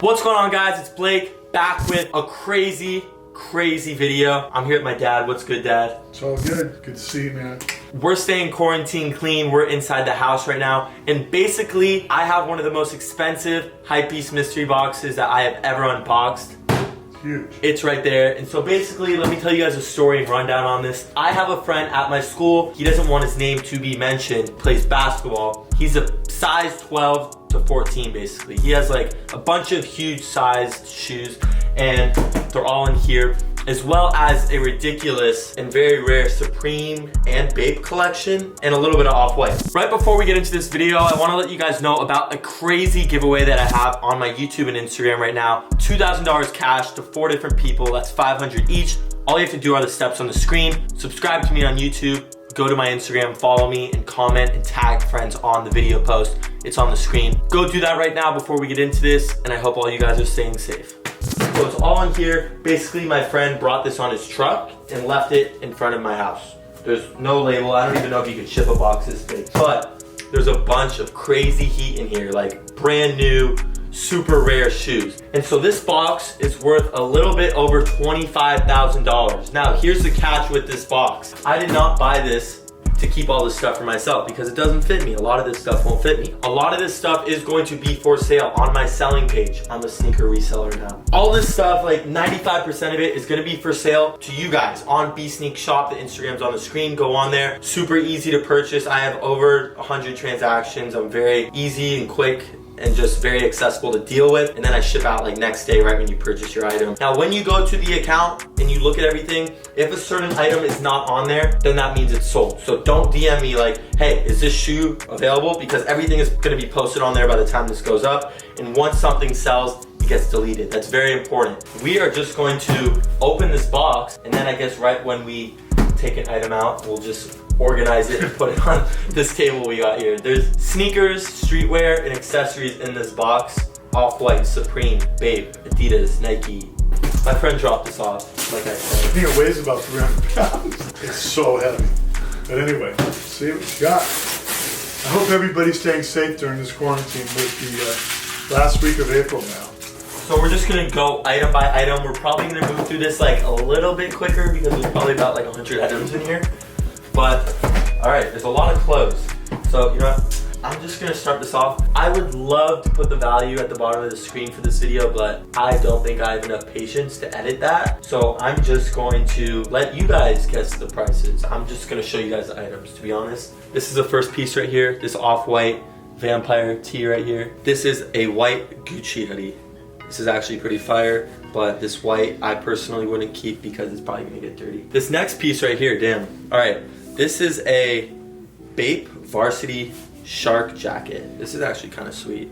What's going on, guys? It's Blake back with a crazy video. I'm here with my dad. What's good, Dad? It's all good. Good to see you, man. We're staying quarantine clean. We're inside the house right now. And basically, I have one of the most expensive Hypebeast mystery boxes that I have ever unboxed. Huge. It's right there. And so basically, let me tell you guys a story and rundown on this. I have a friend at my school. He doesn't want his name to be mentioned. Plays basketball. He's a size 12 to 14 basically. He has like a bunch of huge sized shoes and they're all in here, as well as a ridiculous and very rare Supreme and Bape collection and a little bit of Off-White. Right before we get into this video, I want to let you guys know about a crazy giveaway that I have on my YouTube and Instagram right now. $2,000 cash to 4 different people. That's $500 each. All you have to do are the steps on the screen. Subscribe to me on YouTube. Go to my Instagram, follow me, and comment and tag friends on the video post. It's on the screen. Go do that right now before we get into this, and I hope all you guys are staying safe. So it's all in here. Basically, my friend brought this on his truck and left it in front of my house. There's no label. I don't even know if you can ship a box this big, but there's a bunch of crazy heat in here, like brand new, super rare shoes. And so this box is worth a little bit over $25,000. Now, here's the catch with this box. I did not buy this to keep all this stuff for myself because it doesn't fit me. A lot of this stuff won't fit me. A lot of this stuff is going to be for sale on my selling page. I'm a sneaker reseller now. All this stuff, like 95% of it is gonna be for sale to you guys on bookbsneak shop. The Instagram's on the screen, go on there. Super easy to purchase. I have over 100 transactions. I'm very easy and quick and just very accessible to deal with. And then I ship out like next day right when you purchase your item. Now, when you go to the account and you look at everything, if a certain item is not on there, then that means it's sold. So don't DM me like, hey, is this shoe available? Because everything is gonna be posted on there by the time this goes up. And once something sells, it gets deleted. That's very important. We are just going to open this box, and then I guess right when we take an item out, we'll just organize it and put it on this table we got here. There's sneakers, streetwear, and accessories in this box. Off-White, Supreme, Bape, Adidas, Nike. My friend dropped this off, like I said. I think it weighs about 300 pounds. It's so heavy. But anyway, see what you got. I hope everybody's staying safe during this quarantine with the last week of April now. So we're just gonna go item by item. We're probably gonna move through this like a little bit quicker because there's probably about like 100 items in here. But, all right, there's a lot of clothes. So, you know what? I'm just gonna start this off. I would love to put the value at the bottom of the screen for this video, but I don't think I have enough patience to edit that. So I'm just going to let you guys guess the prices. I'm just gonna show you guys the items, to be honest. This is the first piece right here, this Off-White vampire tee right here. This is a white Gucci hoodie. This is actually pretty fire, but this white I personally wouldn't keep because it's probably gonna get dirty. This next piece right here, damn. All right, this is a Bape varsity shark jacket. This is actually kind of sweet.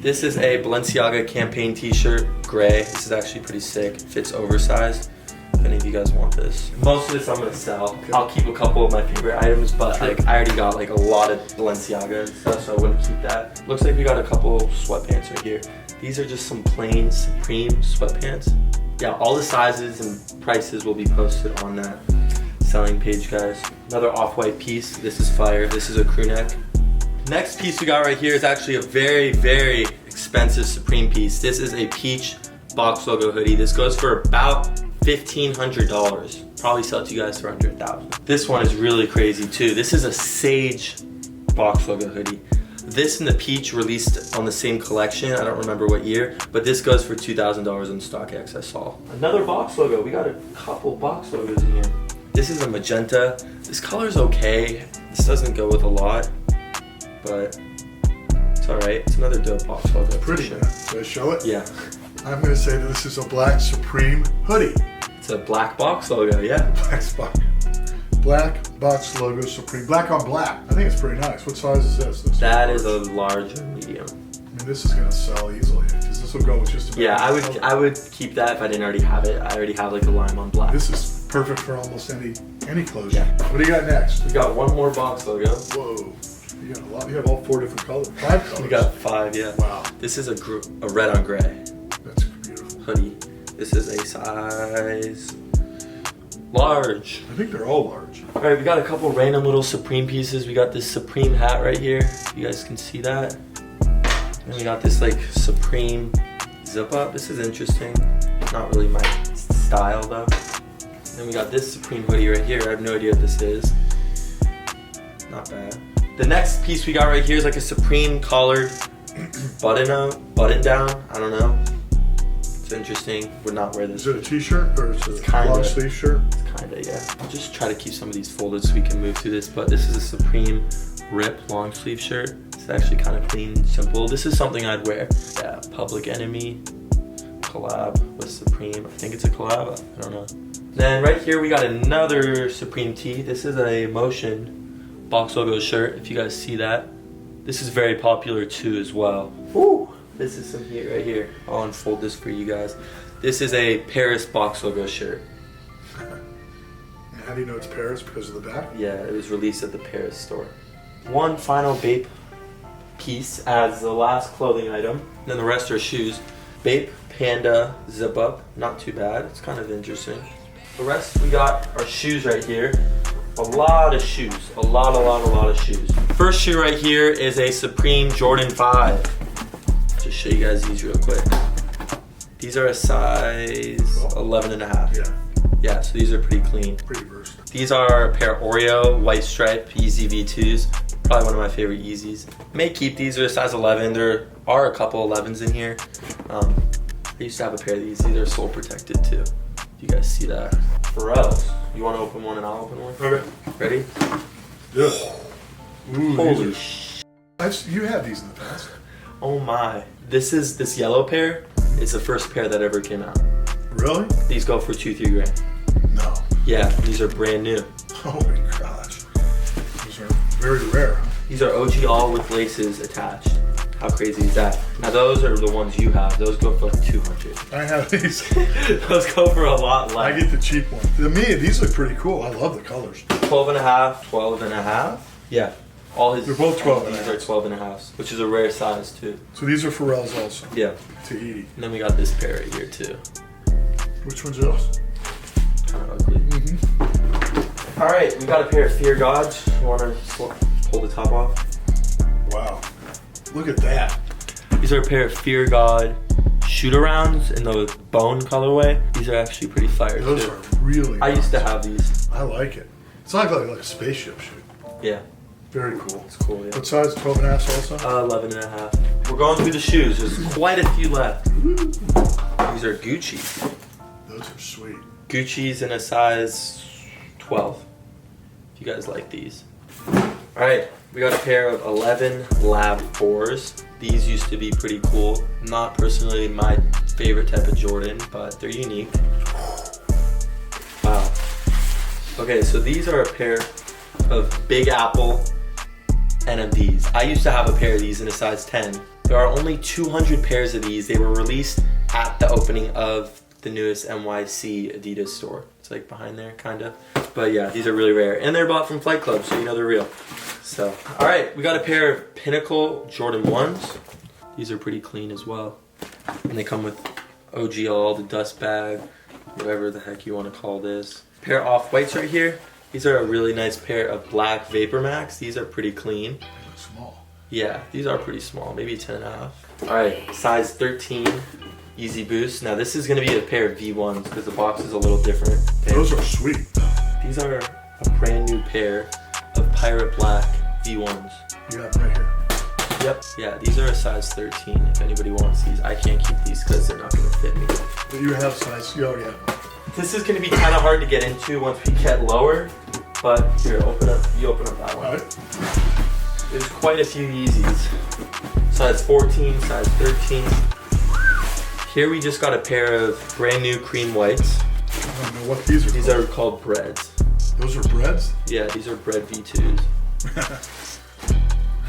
This is a Balenciaga campaign t-shirt, gray. This is actually pretty sick. Fits oversized. If any of you guys want this. Most of this I'm gonna sell. I'll keep a couple of my favorite items, but like I already got like a lot of Balenciaga and stuff, so I wouldn't keep that. Looks like we got a couple sweatpants right here. These are just some plain Supreme sweatpants. Yeah, all the sizes and prices will be posted on that selling page, guys. Another Off-White piece. This is fire. This is a crew neck. Next piece we got right here is actually a very expensive Supreme piece. This is a peach box logo hoodie. This goes for about $1,500. Probably sell it to you guys for under $1,000. This one is really crazy too. This is a sage box logo hoodie. This and the peach released on the same collection. I don't remember what year, but this goes for $2,000 on StockX, I saw. Another box logo. We got a couple box logos in here. This is a magenta. This color's okay. This doesn't go with a lot, but it's all right. It's another dope box logo. Pretty, man. Should I show it? Yeah. I'm gonna say that this is a black Supreme hoodie. It's a black box logo, yeah. Black box logo Supreme. Black on black. I think it's pretty nice. What size is this? That is a large or medium. I mean, this is gonna sell easily because this will go with just about. Yeah, I would keep that if I didn't already have it. I already have like a lime on black. This is perfect for almost any clothes. Yeah. What do you got next? We got one more box logo. Whoa. You got a lot. You have all 4 different colors. 5 colors. We got 5, yeah. Wow. This is a red on gray. That's beautiful. Hoodie. This is a size large. I think they're all large. All right, we got a couple random little Supreme pieces. We got this Supreme hat right here. You guys can see that. And we got this like Supreme zip up. This is interesting. Not really my style though. Then we got this Supreme hoodie right here. I have no idea what this is. Not bad. The next piece we got right here is like a Supreme collared button down. I don't know. It's interesting. Would not wear this. Is it a t-shirt or is it a long sleeve shirt? It's kinda, yeah. I'll just try to keep some of these folded so we can move through this. But this is a Supreme rip long sleeve shirt. It's actually kind of clean and simple. This is something I'd wear. Yeah, Public Enemy collab with Supreme. I think it's a collab. I don't know. Then right here we got another Supreme tee. This is a Motion box logo shirt. If you guys see that, this is very popular too as well. Woo! This is some heat right here. I'll unfold this for you guys. This is a Paris box logo shirt. How do you know it's Paris? Because of the back? Yeah, it was released at the Paris store. One final Bape piece as the last clothing item. Then the rest are shoes. Bape Panda zip up. Not too bad. It's kind of interesting. The rest we got are shoes right here. A lot of shoes. A lot of shoes. First shoe right here is a Supreme Jordan 5. Just show you guys these real quick. These are a size 11 and a half. Yeah. Yeah, so these are pretty clean. Pretty versatile. These are a pair of Oreo white stripe Yeezy V2s. Probably one of my favorite Yeezys. May keep these. They're a size 11. There are a couple 11s in here. I used to have a pair of these. These are sole protected too. You guys see that? Pharrell's. You want to open one and I'll open one? Okay. Ready? Yeah. Ooh, Holy sh! You had these in the past. Oh my. This yellow pair is the first pair that ever came out. Really? These go for 2-3 grand. No. Yeah, these are brand new. Oh my gosh. These are very rare. Huh? These are OG all with laces attached. How crazy is that? Now those are the ones you have. Those go for like 200. I have these. Those go for a lot less. I get the cheap one. To me, these look pretty cool. I love the colors. 12 and a half, 12 and a half. Yeah. All his. They're both 12 and a These half. are 12 and a half, which is a rare size too. So these are Pharrell's also. Yeah. Tahiti. And then we got this pair right here too. Which one's yours? Kind of ugly. Mm-hmm. All right, we got a pair of Fear Gods. You want to pull the top off? Wow. Look at that. These are a pair of Fear God shoot-arounds in the bone colorway. These are actually pretty fire Those too. are really I used to nice. have these. I like it. It's like a spaceship shoot. Yeah, Very cool. it's cool. Yeah. What size? 12 and a half also? 11 and a half. We're going through the shoes. There's quite a few left. These are Gucci. Those are sweet. Gucci's in a size 12. If you guys like these. All right, we got a pair of 11 Lab 4s. These used to be pretty cool. Not personally my favorite type of Jordan, but they're unique. Wow. Okay, so these are a pair of Big Apple NMDs. I used to have a pair of these in a size 10. There are only 200 pairs of these. They were released at the opening of the newest NYC Adidas store. It's like behind there, kinda. But yeah, these are really rare. And they're bought from Flight Club, so you know they're real. So, all right, we got a pair of Pinnacle Jordan 1s. These are pretty clean as well. And they come with OG all, the dust bag, whatever the heck you want to call this. Pair of Off-Whites right here. These are a really nice pair of black Vapor Max. These are pretty clean. They look small. Yeah, these are pretty small, maybe 10 and a half. All right, size 13, Easy Boost. Now this is gonna be a pair of V1s because the box is a little different. Those are sweet. These are a brand new pair of Pirate Black V1s. You have them right here. Yep. Yeah, these are a size 13 if anybody wants these. I can't keep these because they're not gonna fit me. But you have size. You already have them. This is gonna be kind of hard to get into once we get lower, but here, open up. You open up that one. All right. There's quite a few Yeezys. Size 14, size 13. Here we just got a pair of brand new cream whites. I don't know what these are. These called. are called breads. Those are breads? Yeah, these are bread V2s.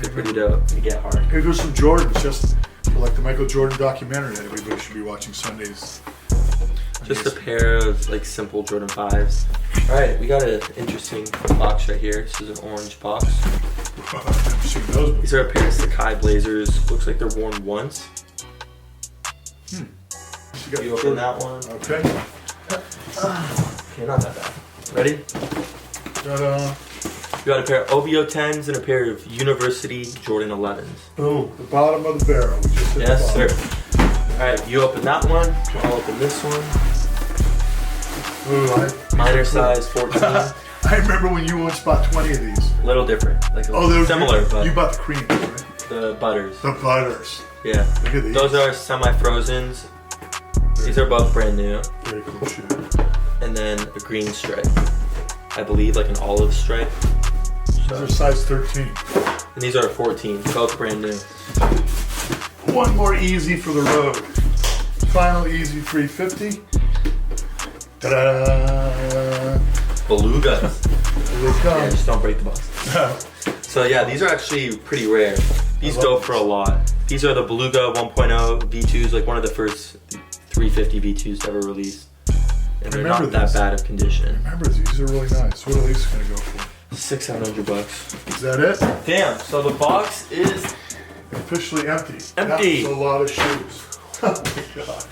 They're pretty dope. They get hard. Here goes some Jordans, just for like the Michael Jordan documentary that everybody should be watching Sundays. Just a pair of like simple Jordan 5s. Alright, we got an interesting box right here. This is an orange box. I've never seen those before. These are a pair of Sacai Blazers. Looks like they're worn once. You open that one. Okay. Okay, not that bad. Ready? Ta-da. We got a pair of OVO 10s and a pair of University Jordan 11s. Boom, the bottom of the barrel. We just hit Yes, the sir. bottom. All right, you open that one. I'll open this one. Ooh, Minor size 14. I remember when you once bought 20 of these. A little different, like similar, but you bought the cream, right? the butters. The butters. Yeah. Look at these. Those are semi-frozens. These are both brand new. Very cool shoe. And then a green stripe. I believe like an olive stripe. These are size 13. And these are 14, both brand new. One more easy for the road. Final easy 350. Ta-da! Belugas. Here they come. Yeah, just don't break the box. So yeah, these are actually pretty rare. These go for a lot. These are the Beluga 1.0 V2s, like one of the first 350 V2s ever released. And they're not that bad of condition. Remember, these are really nice. What are these gonna go for? $600-700. Is that it? Damn, so the box is Officially empty. empty. That's a lot of shoes. Oh my God.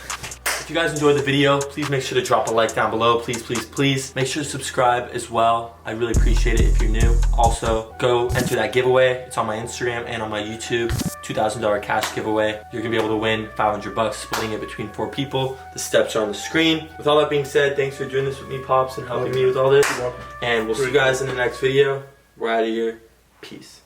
If you guys enjoyed the video, please make sure to drop a like down below. Please, please, please. Make sure to subscribe as well. I really appreciate it if you're new. Also, go enter that giveaway. It's on my Instagram and on my YouTube. $2,000 cash giveaway. You're gonna be able to win $500, splitting it between 4 people. The steps are on the screen. With all that being said, thanks for doing this with me, Pops, and helping me with all this. You're welcome. And we'll see you guys in the next video. We're out of here. Peace.